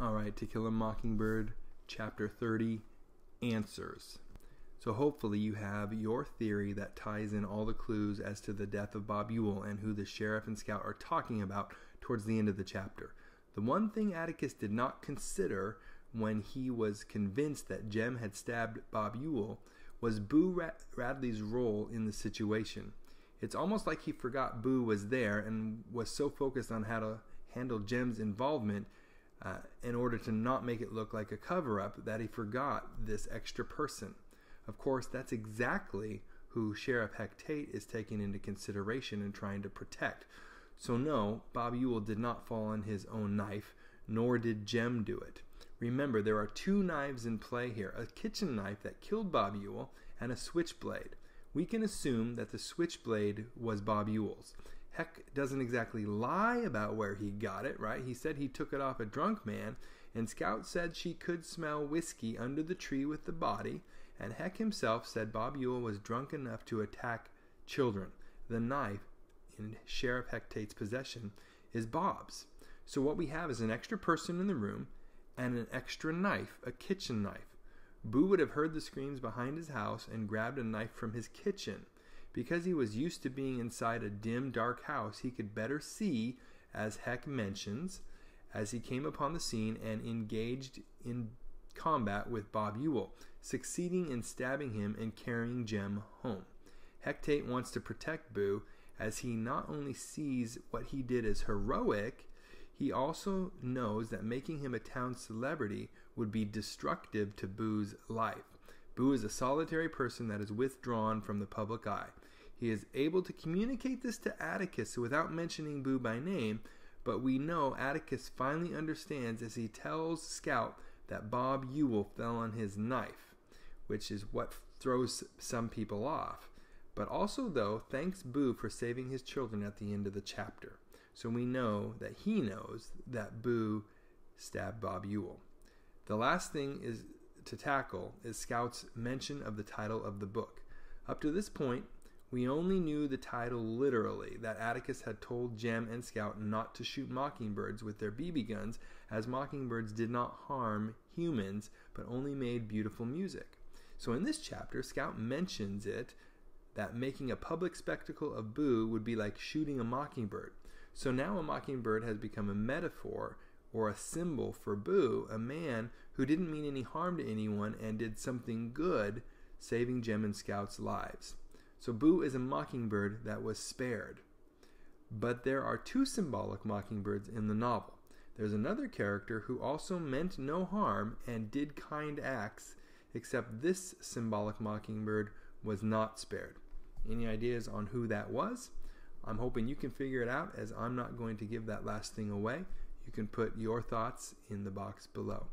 All right, To Kill a Mockingbird, Chapter 30, Answers. So hopefully you have your theory that ties in all the clues as to the death of Bob Ewell and who the sheriff and Scout are talking about towards the end of the chapter. The one thing Atticus did not consider when he was convinced that Jem had stabbed Bob Ewell was Boo Radley's role in the situation. It's almost like he forgot Boo was there and was so focused on how to handle Jem's involvement in order to not make it look like a cover-up that he forgot this extra person. Of course, that's exactly who Sheriff Heck Tate is taking into consideration and trying to protect. So no, Bob Ewell did not fall on his own knife, nor did Jem do it. Remember, there are two knives in play here, a kitchen knife that killed Bob Ewell and a switchblade. We can assume that the switchblade was Bob Ewell's. Heck doesn't exactly lie about where he got it, right? He said he took it off a drunk man, and Scout said she could smell whiskey under the tree with the body, and Heck himself said Bob Ewell was drunk enough to attack children. The knife in Sheriff Heck Tate's possession is Bob's. So what we have is an extra person in the room and an extra knife, a kitchen knife. Boo would have heard the screams behind his house and grabbed a knife from his kitchen. Because he was used to being inside a dim, dark house, he could better see, as Heck mentions, as he came upon the scene and engaged in combat with Bob Ewell, succeeding in stabbing him and carrying Jem home. Heck Tate wants to protect Boo, as he not only sees what he did as heroic, he also knows that making him a town celebrity would be destructive to Boo's life. Boo is a solitary person that is withdrawn from the public eye. He is able to communicate this to Atticus without mentioning Boo by name, but we know Atticus finally understands as he tells Scout that Bob Ewell fell on his knife, which is what throws some people off. But also, though, thanks Boo for saving his children at the end of the chapter. So we know that he knows that Boo stabbed Bob Ewell. The last thing is to tackle is Scout's mention of the title of the book. Up to this point, we only knew the title literally, that Atticus had told Jem and Scout not to shoot mockingbirds with their BB guns, as mockingbirds did not harm humans, but only made beautiful music. So in this chapter, Scout mentions it, that making a public spectacle of Boo would be like shooting a mockingbird. So now a mockingbird has become a metaphor or a symbol for Boo, a man who didn't mean any harm to anyone and did something good, saving Jem and Scout's lives. So Boo is a mockingbird that was spared. But there are two symbolic mockingbirds in the novel. There's another character who also meant no harm and did kind acts, except this symbolic mockingbird was not spared. Any ideas on who that was? I'm hoping you can figure it out, as I'm not going to give that last thing away. You can put your thoughts in the box below.